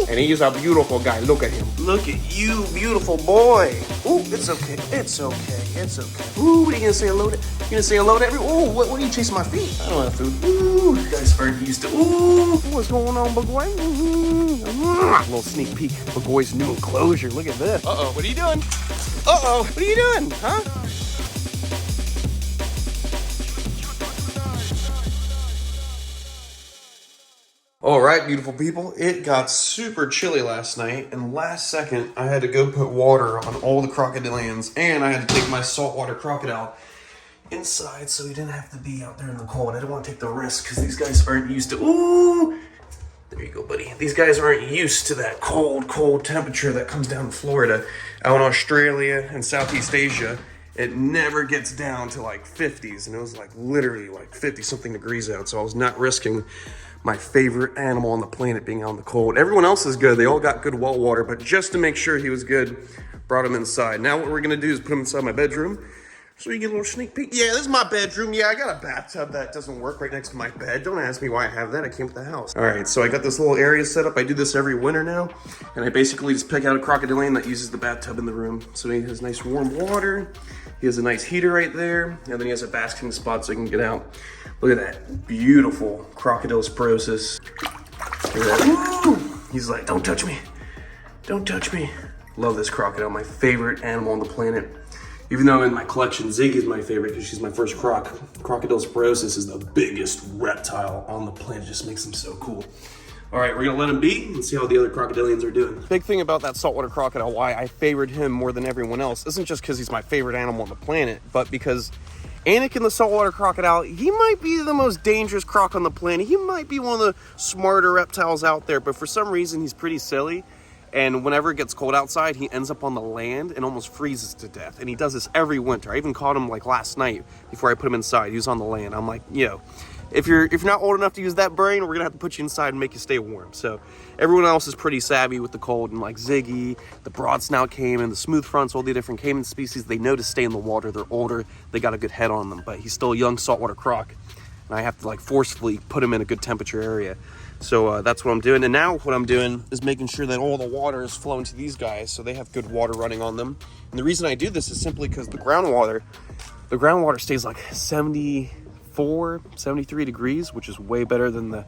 And he's a beautiful guy. Look at him. Look at you, beautiful boy. Ooh, it's okay. It's okay. It's okay. Ooh, what are you gonna say hello to? You gonna say hello to everyone? Ooh, what are you chasing my feet? I don't have food. Ooh, you guys aren't used to. Ooh, what's going on, Bagoy? A little sneak peek. Bagoy's new enclosure. Look at this. Uh-oh, what are you doing? Uh-oh, what are you doing? Huh? All right, beautiful people, it got super chilly last night, and last second I had to go put water on all the crocodilians, and I had to take my saltwater crocodile inside so he didn't have to be out there in the cold. I didn't want to take the risk because these guys aren't used to, ooh, there you go, buddy. These guys aren't used to that cold temperature that comes down in Florida. Out in Australia and Southeast Asia, it never gets down to like 50s, and it was like literally like 50 something degrees out, so I was not risking my favorite animal on the planet being out in the cold. Everyone else is good. They all got good well water, but just to make sure he was good, brought him inside. Now what we're gonna do is put him inside my bedroom so you get a little sneak peek. Yeah, this is my bedroom. Yeah, I got a bathtub that doesn't work right next to my bed. Don't ask me why I have that. I came with the house. All right, so I got this little area set up. I do this every winter now, and I basically just pick out a crocodilian that uses the bathtub in the room. So he has nice warm water. He has a nice heater right there, and then he has a basking spot so he can get out. Look at that beautiful crocodile sporosis. Look at that. Woo! He's like, don't touch me. Don't touch me. Love this crocodile, my favorite animal on the planet. Even though in my collection, Ziggy's my favorite because she's my first croc. Crocodile sporosis is the biggest reptile on the planet. Just makes them so cool. All right, we're gonna let him be and see how the other crocodilians are doing. Big thing about that saltwater crocodile, why I favored him more than everyone else, isn't just because he's my favorite animal on the planet, but because Anakin the saltwater crocodile, he might be the most dangerous croc on the planet. He might be one of the smarter reptiles out there, but for some reason he's pretty silly. And whenever it gets cold outside, he ends up on the land and almost freezes to death. And he does this every winter. I even caught him like last night before I put him inside. He was on the land. I'm like, yo, if you're not old enough to use that brain, we're gonna have to put you inside and make you stay warm. So everyone else is pretty savvy with the cold, and like Ziggy, the broad snout caiman, the smooth fronts, all the different caiman species, they know to stay in the water. They're older, they got a good head on them, but he's still a young saltwater croc, and I have to like forcefully put him in a good temperature area. So that's what I'm doing. And now what I'm doing is making sure that all the water is flowing to these guys so they have good water running on them. And the reason I do this is simply because the groundwater stays like 74, 73 degrees, which is way better than the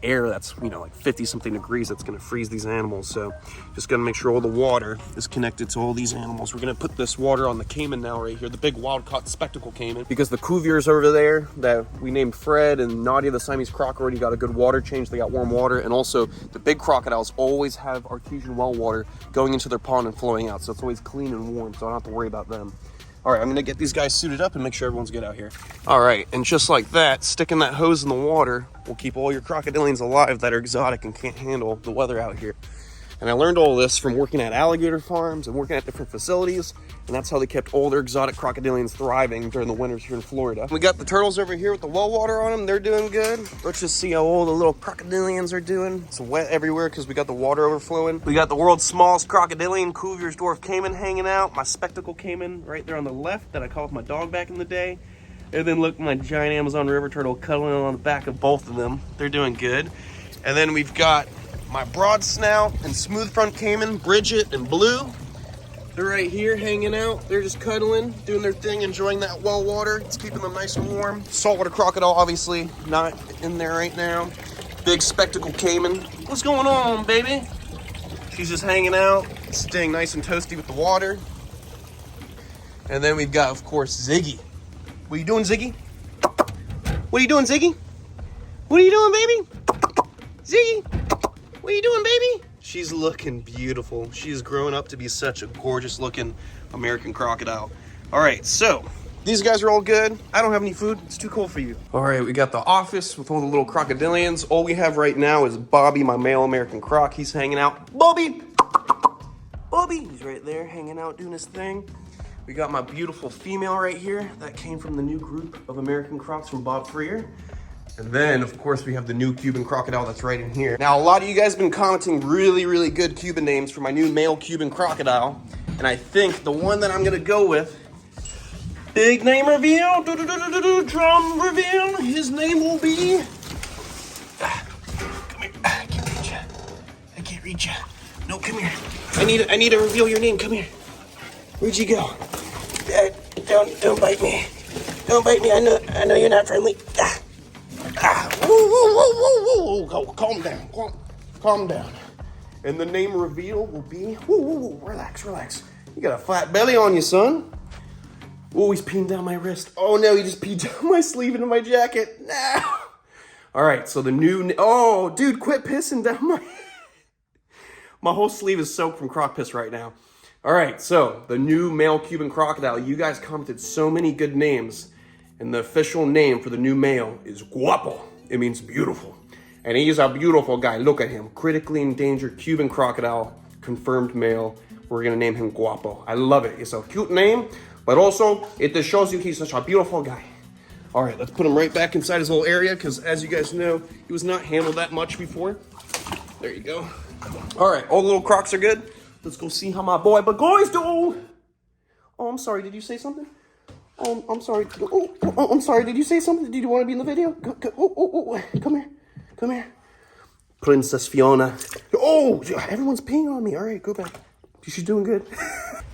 air that's, you know, like 50 something degrees. That's going to freeze these animals. So just going to make sure all the water is connected to all these animals. We're going to put this water on the caiman now right here, the big wild caught spectacle caiman, because the Cuviers over there that we named Fred and Nadia the Siamese croc already got a good water change. They got warm water, and also the big crocodiles always have artesian well water going into their pond and flowing out, so it's always clean and warm, so I don't have to worry about them. All right, I'm gonna get these guys suited up and make sure everyone's good out here. All right, and just like that, sticking that hose in the water will keep all your crocodilians alive that are exotic and can't handle the weather out here. And I learned all this from working at alligator farms and working at different facilities, and that's how they kept all their exotic crocodilians thriving during the winters here in Florida. We got the turtles over here with the well water on them. They're doing good. Let's just see how all the little crocodilians are doing. It's wet everywhere because we got the water overflowing. We got the world's smallest crocodilian, Cuvier's dwarf caiman, hanging out. My spectacle caiman right there on the left that I caught with my dog back in the day. And then look, my giant Amazon river turtle cuddling on the back of both of them. They're doing good. And then we've got my broad snout and smooth front caiman, Bridget and Blue. They're right here hanging out. They're just cuddling, doing their thing, enjoying that well water. It's keeping them nice and warm. Saltwater crocodile, obviously, not in there right now. Big spectacle caiman. What's going on, baby? She's just hanging out, staying nice and toasty with the water. And then we've got, of course, Ziggy. What are you doing, Ziggy? What are you doing, Ziggy? What are you doing, baby? Ziggy? What are you doing, baby? She's looking beautiful. She's grown up to be such a gorgeous looking American crocodile. All right, so these guys are all good. I don't have any food. It's too cold for you. All right, we got the office with all the little crocodilians. All we have right now is Bobby, my male American croc. He's hanging out. Bobby! Bobby! He's right there hanging out doing his thing. We got my beautiful female right here. That came from the new group of American crocs from Bob Freer. And then, of course, we have the new Cuban crocodile that's right in here. Now, a lot of you guys have been commenting really, really good Cuban names for my new male Cuban crocodile. And I think the one that I'm gonna go with, big name reveal, drum reveal, his name will be, come here, I can't reach you. eat you. No, come here. I need to reveal your name. Come here. Where'd you go? Don't bite me. Don't bite me. I know you're not friendly. Whoa. Calm down. Calm down. And the name reveal will be, relax. You got a flat belly on you, son. Oh, he's peeing down my wrist. Oh no, he just peed down my sleeve into my jacket. No. All right, so the new, oh, dude, quit pissing down my whole sleeve is soaked from croc piss right now. All right, so the new male Cuban crocodile. You guys commented so many good names, and the official name for the new male is Guapo. It means beautiful. And he's a beautiful guy. Look at him. Critically endangered Cuban crocodile, confirmed male. We're gonna name him Guapo. I love it. It's a cute name, but also it just shows you he's such a beautiful guy. All right, let's put him right back inside his little area, because as you guys know, he was not handled that much before. There you go. All right, all the little crocs are good. Let's go see how my boy Bagoy's doing. Oh, I'm sorry. Did you say something? I'm sorry. Oh, I'm sorry. Did you say something? Did you want to be in the video? Come here. Princess Fiona. Oh, everyone's peeing on me. All right, go back. She's doing good.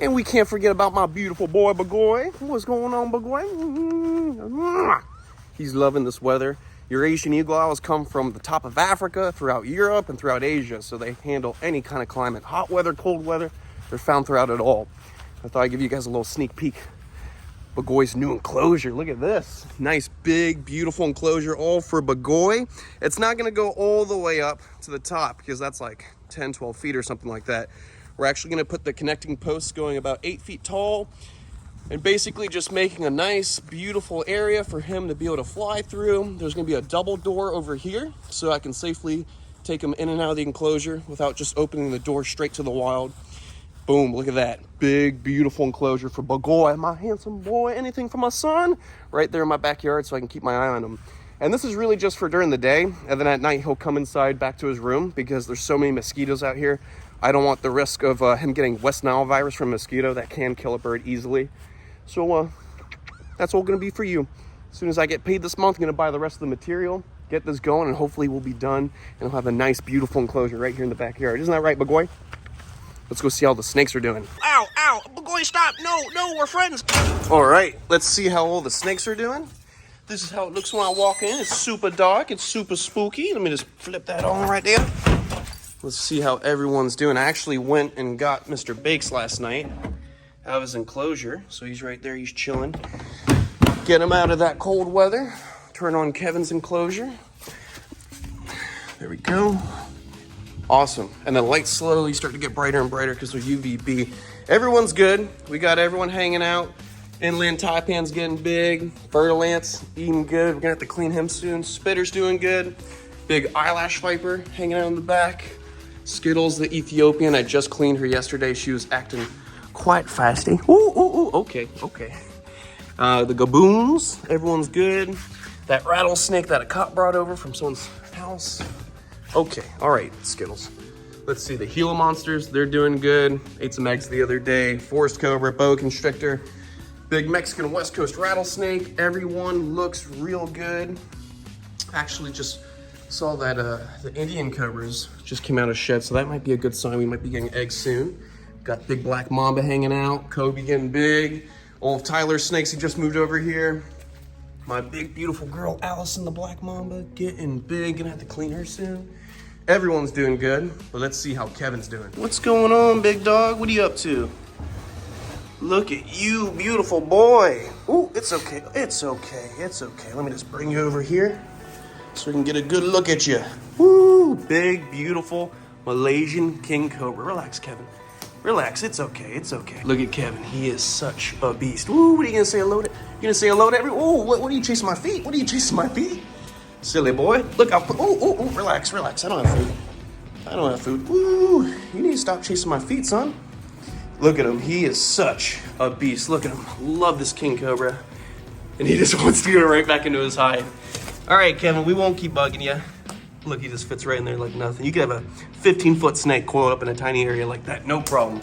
And we can't forget about my beautiful boy, Bagoy. What's going on, Bagoy? He's loving this weather. Eurasian eagle owls come from the top of Africa, throughout Europe, and throughout Asia. So they handle any kind of climate. Hot weather, cold weather, they're found throughout it all. I thought I'd give you guys a little sneak peek. Bagoy's new enclosure. Look at this. Nice, big, beautiful enclosure, all for Bagoy. It's not going to go all the way up to the top, because that's like 10, 12 feet or something like that. We're actually going to put the connecting posts going about 8 feet tall, and basically just making a nice, beautiful area for him to be able to fly through. There's going to be a double door over here, so I can safely take him in and out of the enclosure without just opening the door straight to the wild. Boom, look at that. Big, beautiful enclosure for Bagoy, my handsome boy. Anything for my son? Right there in my backyard so I can keep my eye on him. And this is really just for during the day. And then at night, he'll come inside back to his room because there's so many mosquitoes out here. I don't want the risk of him getting West Nile virus from a mosquito that can kill a bird easily. So that's all going to be for you. As soon as I get paid this month, I'm going to buy the rest of the material, get this going, and hopefully we'll be done. And I'll have a nice, beautiful enclosure right here in the backyard. Isn't that right, Bagoy? Let's go see how the snakes are doing. Ow! Bagoy, stop! No, we're friends! All right, let's see how all the snakes are doing. This is how it looks when I walk in. It's super dark. It's super spooky. Let me just flip that on right there. Let's see how everyone's doing. I actually went and got Mr. Bakes last night out of his enclosure. So he's right there. He's chilling. Get him out of that cold weather. Turn on Kevin's enclosure. There we go. Awesome. And the lights slowly start to get brighter and brighter because they're UVB. Everyone's good. We got everyone hanging out. Inland taipan's getting big. Fer-de-lance eating good. We're going to have to clean him soon. Spitter's doing good. Big eyelash viper hanging out in the back. Skittles, the Ethiopian. I just cleaned her yesterday. She was acting quite feisty. Ooh. Okay. The gaboons. Everyone's good. That rattlesnake that a cop brought over from someone's house. Okay, all right, Skittles. Let's see, the Gila monsters, they're doing good. Ate some eggs the other day. Forest cobra, boa constrictor, big Mexican West Coast rattlesnake. Everyone looks real good. Actually just saw that the Indian cobras just came out of shed, so that might be a good sign. We might be getting eggs soon. Got big black mamba hanging out. Kobe getting big. All of Tyler's snakes, he just moved over here. My big, beautiful girl, Allison the black mamba, getting big. Gonna have to clean her soon. Everyone's doing good, but let's see how Kevin's doing. What's going on, big dog? What are you up to? Look at you, beautiful boy. Ooh, it's okay. Let me just bring you over here so we can get a good look at you. Woo, big, beautiful Malaysian king cobra. Relax, Kevin. Relax, it's okay. Look at Kevin, he is such a beast. Ooh, what are you gonna say hello to? You gonna say hello to everyone? Ooh, what are you chasing my feet? Silly boy. Look out. Ooh, relax. I don't have food. Ooh, you need to stop chasing my feet, son. Look at him, he is such a beast. Look at him, love this king cobra. And he just wants to go right back into his hide. All right, Kevin, we won't keep bugging you. Look, he just fits right in there like nothing. You could have a 15-foot snake coiled up in a tiny area like that, no problem.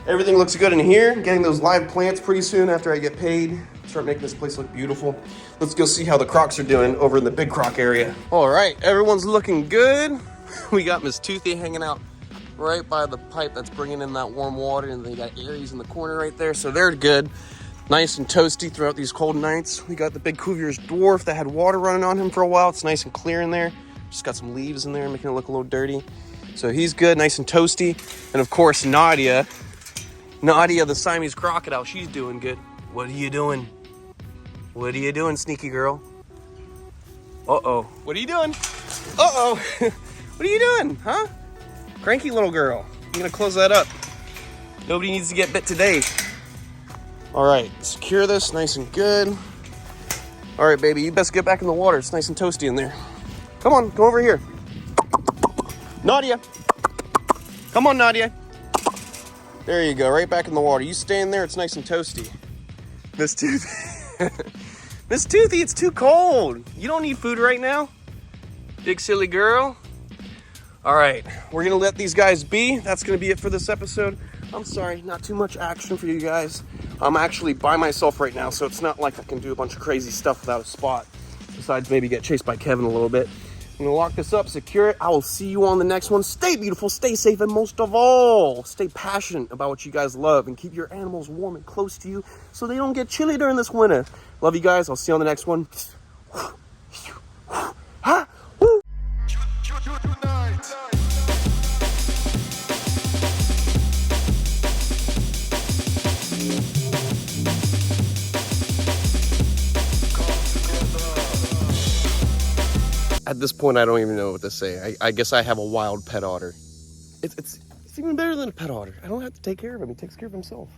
Everything looks good in here. Getting those live plants pretty soon after I get paid. Start making this place look beautiful. Let's go see how the crocs are doing over in the big croc area. All right, everyone's looking good. We got Miss Toothy hanging out right by the pipe that's bringing in that warm water, and they got Aries in the corner right there, so they're good. Nice and toasty throughout these cold nights. We got the big Cuvier's dwarf that had water running on him for a while. It's nice and clear in there. Just got some leaves in there, making it look a little dirty. So he's good, nice and toasty. And of course, Nadia, the Siamese crocodile, she's doing good. What are you doing? What are you doing, sneaky girl? Uh-oh. What are you doing? Uh-oh. What are you doing, huh? Cranky little girl. I'm gonna close that up. Nobody needs to get bit today. All right, secure this nice and good. All right, baby, you best get back in the water. It's nice and toasty in there. Come on, come over here. Nadia. Come on, Nadia. There you go, right back in the water. You stay in there, it's nice and toasty. Miss Toothy. Miss Toothy, it's too cold. You don't need food right now. Big silly girl. All right, we're gonna let these guys be. That's gonna be it for this episode. I'm sorry, not too much action for you guys. I'm actually by myself right now, so it's not like I can do a bunch of crazy stuff without a spot. Besides maybe get chased by Kevin a little bit. I'm gonna lock this up, secure it. I will see you on the next one. Stay beautiful, stay safe, and most of all, stay passionate about what you guys love and keep your animals warm and close to you so they don't get chilly during this winter. Love you guys. I'll see you on the next one. At this point, I don't even know what to say. I guess I have a wild pet otter. It's even better than a pet otter. I don't have to take care of him. He takes care of himself.